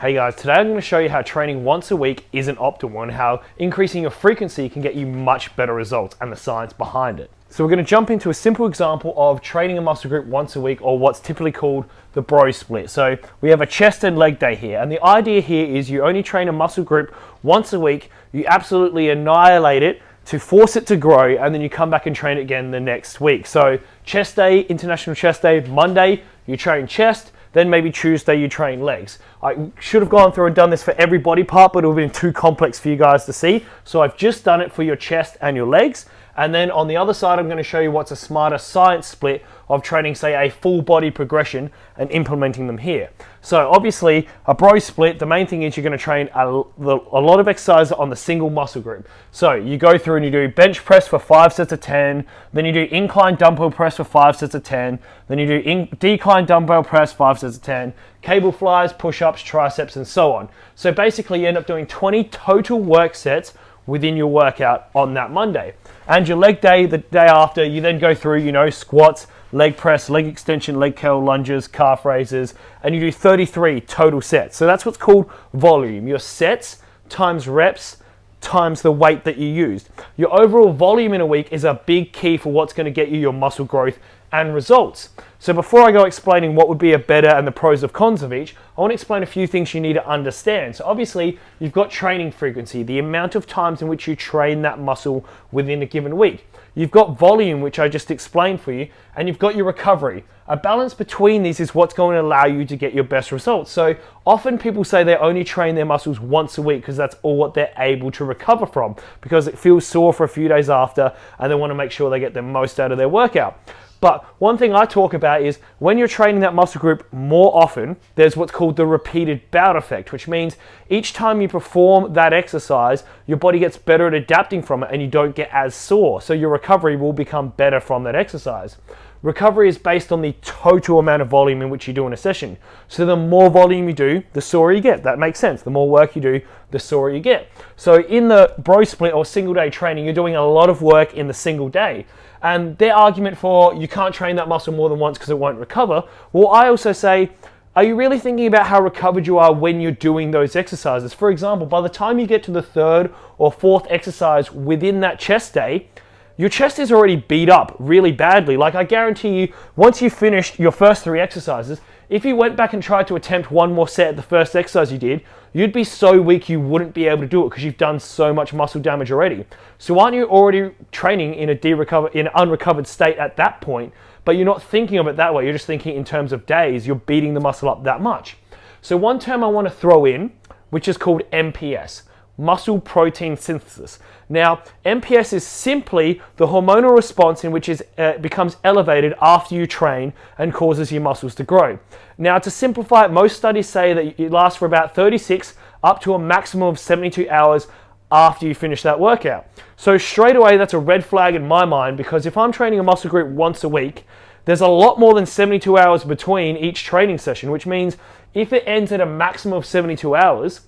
Hey guys, today I'm going to show you how training once a week isn't optimal and how increasing your frequency can get you much better results and the science behind it. So we're going to jump into a simple example of training a muscle group once a week, or what's typically called the bro split. So we have a chest and leg day here, and the idea here is you only train a muscle group once a week, you absolutely annihilate it to force it to grow, and then you come back and train it again the next week. So chest day, International Chest Day, Monday you train chest, then maybe Tuesday you train legs. I should have gone through and done this for every body part, but it would have been too complex for you guys to see. So I've just done it for your chest and your legs. And then on the other side, I'm going to show you what's a smarter science split of training, say, a full body progression and implementing them here. So obviously, a bro split, the main thing is you're going to train a lot of exercises on the single muscle group. So you go through and you do bench press for 5 sets of 10, then you do incline dumbbell press for 5 sets of 10, then you do decline dumbbell press 5 sets of 10, cable flies, push-ups, triceps, and so on. So basically, you end up doing 20 total work sets within your workout on that Monday. And your leg day, the day after, you then go through, squats, leg press, leg extension, leg curl, lunges, calf raises, and you do 33 total sets. So that's what's called volume. Your sets times reps times the weight that you used. Your overall volume in a week is a big key for what's going to get you your muscle growth and results. So before I go explaining what would be a better and the pros and cons of each, I want to explain a few things you need to understand. So obviously, you've got training frequency, the amount of times in which you train that muscle within a given week. You've got volume, which I just explained for you, and you've got your recovery. A balance between these is what's going to allow you to get your best results. So often people say they only train their muscles once a week because that's all what they're able to recover from, because it feels sore for a few days after and they want to make sure they get the most out of their workout. But one thing I talk about is when you're training that muscle group more often, there's what's called the repeated bout effect, which means each time you perform that exercise, your body gets better at adapting from it and you don't get as sore. So your recovery will become better from that exercise. Recovery is based on the total amount of volume in which you do in a session. So the more volume you do, the sorer you get. That makes sense. The more work you do, the sorer you get. So in the bro split or single day training, you're doing a lot of work in the single day. And their argument for you can't train that muscle more than once because it won't recover. Well, I also say, are you really thinking about how recovered you are when you're doing those exercises? For example, by the time you get to the third or fourth exercise within that chest day, your chest is already beat up really badly. Like, I guarantee you, once you finished your first 3 exercises, if you went back and tried to attempt one more set at the first exercise you did, you'd be so weak you wouldn't be able to do it because you've done so much muscle damage already. So aren't you already training in an unrecovered state at that point, but you're not thinking of it that way, you're just thinking in terms of days, you're beating the muscle up that much. So one term I want to throw in, which is called MPS. Muscle protein synthesis. Now, MPS is simply the hormonal response in which it becomes elevated after you train and causes your muscles to grow. Now, to simplify it, most studies say that it lasts for about 36 up to a maximum of 72 hours after you finish that workout. So straight away, that's a red flag in my mind, because if I'm training a muscle group once a week, there's a lot more than 72 hours between each training session, which means if it ends at a maximum of 72 hours,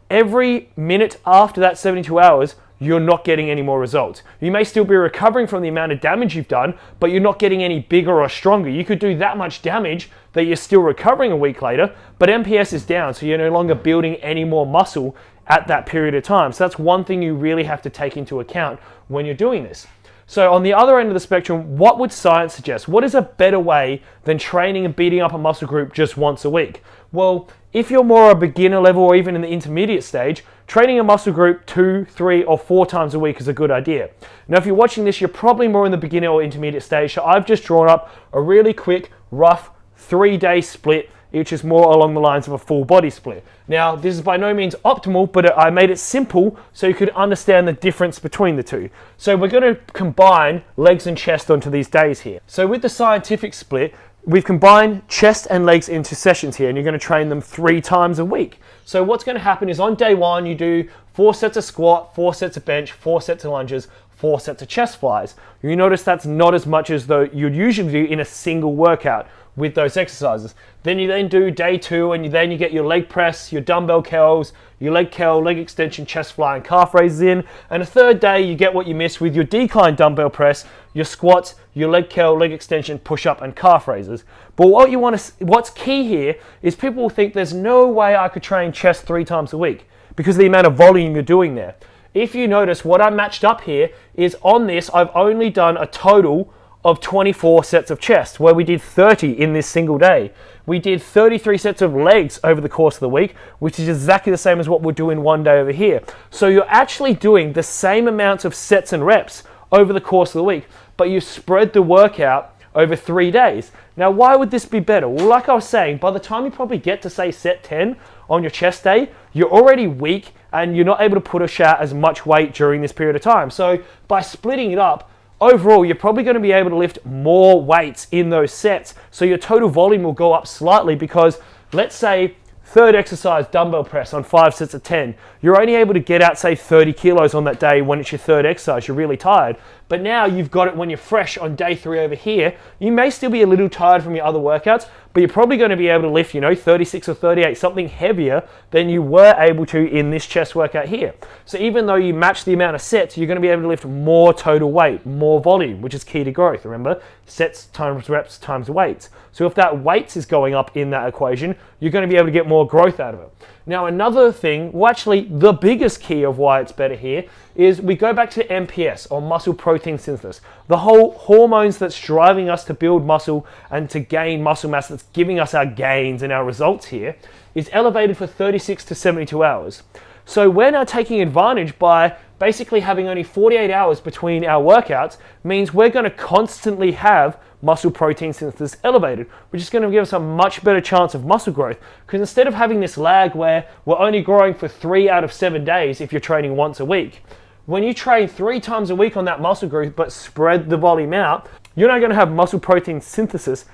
every minute after that 72 hours, you're not getting any more results. You may still be recovering from the amount of damage you've done, but you're not getting any bigger or stronger. You could do that much damage that you're still recovering a week later, but MPS is down, so you're no longer building any more muscle at that period of time. So that's one thing you really have to take into account when you're doing this. So on the other end of the spectrum, what would science suggest? What is a better way than training and beating up a muscle group just once a week? Well, if you're more a beginner level or even in the intermediate stage, training a muscle group 2, 3, or 4 times a week is a good idea. Now, if you're watching this, you're probably more in the beginner or intermediate stage, so I've just drawn up a really quick, rough 3-day split, which is more along the lines of a full body split. Now, this is by no means optimal, but I made it simple so you could understand the difference between the two. So we're going to combine legs and chest onto these days here. So with the scientific split, we've combined chest and legs into sessions here, and you're going to train them 3 times a week. So what's going to happen is on day 1, you do 4 sets of squat, 4 sets of bench, 4 sets of lunges, 4 sets of chest flies. You notice that's not as much as though you'd usually do in a single workout. with those exercises. Then you then do day 2, and then you get your leg press, your dumbbell curls, your leg curl, leg extension, chest fly, and calf raises in. And a third day, you get what you missed with your decline dumbbell press, your squats, your leg curl, leg extension, push up, and calf raises. But what's key here is people will think there's no way I could train chest 3 times a week because of the amount of volume you're doing there. If you notice, what I matched up here is on this, I've only done a total of 24 sets of chest, where we did 30 in this single day. We did 33 sets of legs over the course of the week, which is exactly the same as what we're doing one day over here. So you're actually doing the same amounts of sets and reps over the course of the week, but you spread the workout over 3 days. Now, why would this be better? Well, like I was saying, by the time you probably get to, say, set 10 on your chest day, you're already weak and you're not able to push out as much weight during this period of time. So by splitting it up, overall, you're probably going to be able to lift more weights in those sets. So your total volume will go up slightly because, let's say, third exercise, dumbbell press on 5 sets of 10. You're only able to get out, say, 30 kilos on that day when it's your third exercise. You're really tired. But now you've got it when you're fresh on day 3 over here. You may still be a little tired from your other workouts, but you're probably going to be able to lift, 36 or 38, something heavier than you were able to in this chest workout here. So even though you match the amount of sets, you're going to be able to lift more total weight, more volume, which is key to growth. Remember, sets times reps times weights. So if that weights is going up in that equation, you're going to be able to get more growth out of it. Now, another thing, well, actually the biggest key of why it's better here is we go back to MPS, or muscle protein synthesis. The whole hormones that's driving us to build muscle and to gain muscle mass, that's giving us our gains and our results here, is elevated for 36 to 72 hours. So we're now taking advantage by basically having only 48 hours between our workouts, means we're going to constantly have muscle protein synthesis elevated, which is going to give us a much better chance of muscle growth. Because instead of having this lag where we're only growing for 3 out of 7 days if you're training once a week, when you train 3 times a week on that muscle group but spread the volume out, you're not going to have muscle protein synthesis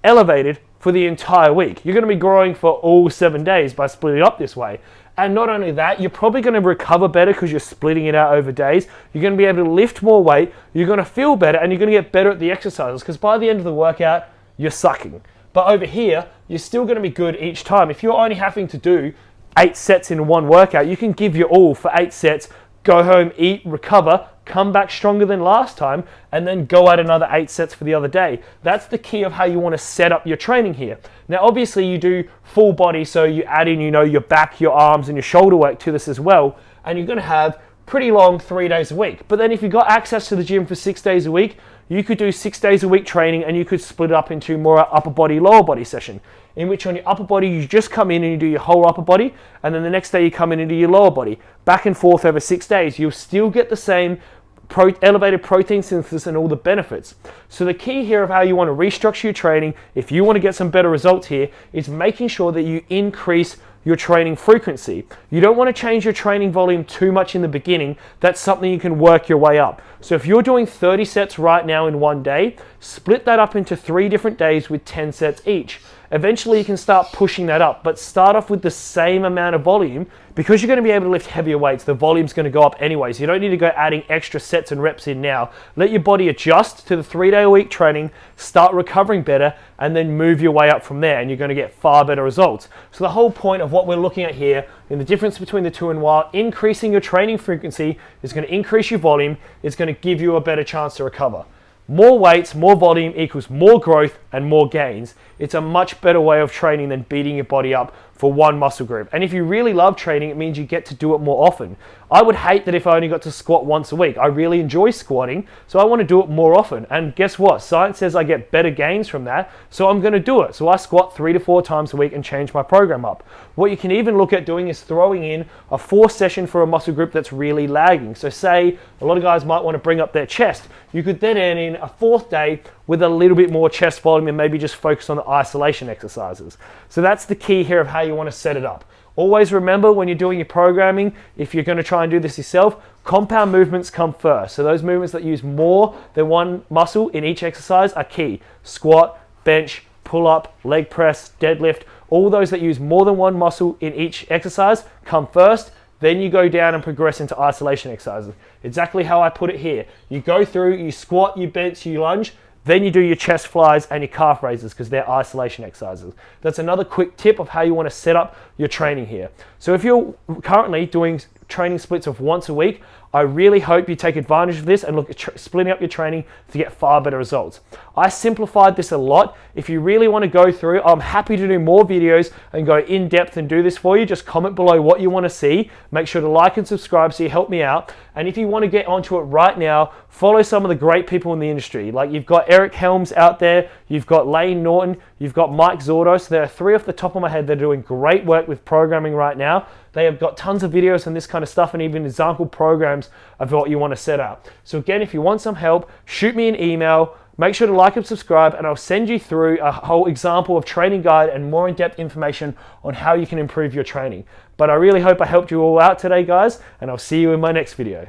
elevated for the entire week. You're going to be growing for all 7 days by splitting up this way. And not only that, you're probably going to recover better because you're splitting it out over days. You're going to be able to lift more weight, you're going to feel better, and you're going to get better at the exercises because by the end of the workout, you're sucking. But over here, you're still going to be good each time. If you're only having to do 8 sets in one workout, you can give your all for 8 sets, go home, eat, recover, come back stronger than last time, and then go at another 8 sets for the other day. That's the key of how you want to set up your training here. Now, obviously, you do full body, so you add in, your back, your arms, and your shoulder work to this as well, and you're going to have pretty long 3 days a week. But then if you've got access to the gym for 6 days a week, you could do 6 days a week training, and you could split it up into more upper body, lower body session, in which on your upper body, you just come in and you do your whole upper body, and then the next day you come in and do your lower body. Back and forth over 6 days, you'll still get the same elevated protein synthesis and all the benefits. So the key here of how you want to restructure your training, if you want to get some better results here, is making sure that you increase your training frequency. You don't want to change your training volume too much in the beginning. That's something you can work your way up. So if you're doing 30 sets right now in one day, split that up into 3 different days with 10 sets each. Eventually you can start pushing that up, but start off with the same amount of volume because you're going to be able to lift heavier weights. The volume's going to go up anyway, so you don't need to go adding extra sets and reps in now. Let your body adjust to the 3-day-a-week training, start recovering better, and then move your way up from there, and you're going to get far better results. So the whole point of what we're looking at here, and the difference between the two, and while increasing your training frequency is going to increase your volume, it's going to give you a better chance to recover. More weights, more volume equals more growth and more gains. It's a much better way of training than beating your body up for one muscle group. And if you really love training, it means you get to do it more often. I would hate that if I only got to squat once a week. I really enjoy squatting, so I want to do it more often. And guess what? Science says I get better gains from that, so I'm going to do it. So I squat 3 to 4 times a week and change my program up. What you can even look at doing is throwing in a 4th session for a muscle group that's really lagging. So say a lot of guys might want to bring up their chest. You could then add in a 4th day with a little bit more chest volume and maybe just focus on the isolation exercises. So that's the key here of how you want to set it up. Always remember when you're doing your programming, if you're going to try and do this yourself, compound movements come first. So those movements that use more than one muscle in each exercise are key. Squat, bench, pull up, leg press, deadlift, all those that use more than one muscle in each exercise come first. Then you go down and progress into isolation exercises. Exactly how I put it here. You go through, you squat, you bench, you lunge, Then you do your chest flies and your calf raises because they're isolation exercises. That's another quick tip of how you want to set up your training here. So if you're currently doing training splits of once a week, I really hope you take advantage of this and look at splitting up your training to get far better results. I simplified this a lot. If you really want to go through, I'm happy to do more videos and go in depth and do this for you. Just comment below what you want to see. Make sure to like and subscribe so you help me out. And if you want to get onto it right now, follow some of the great people in the industry. Like you've got Eric Helms out there, you've got Lane Norton, you've got Mike Zordo. So there are 3 off the top of my head that are doing great work with programming right now. They have got tons of videos on this kind of stuff and even example programs of what you want to set up. So again, if you want some help, shoot me an email. Make sure to like and subscribe, and I'll send you through a whole example of training guide and more in-depth information on how you can improve your training. But I really hope I helped you all out today, guys, and I'll see you in my next video.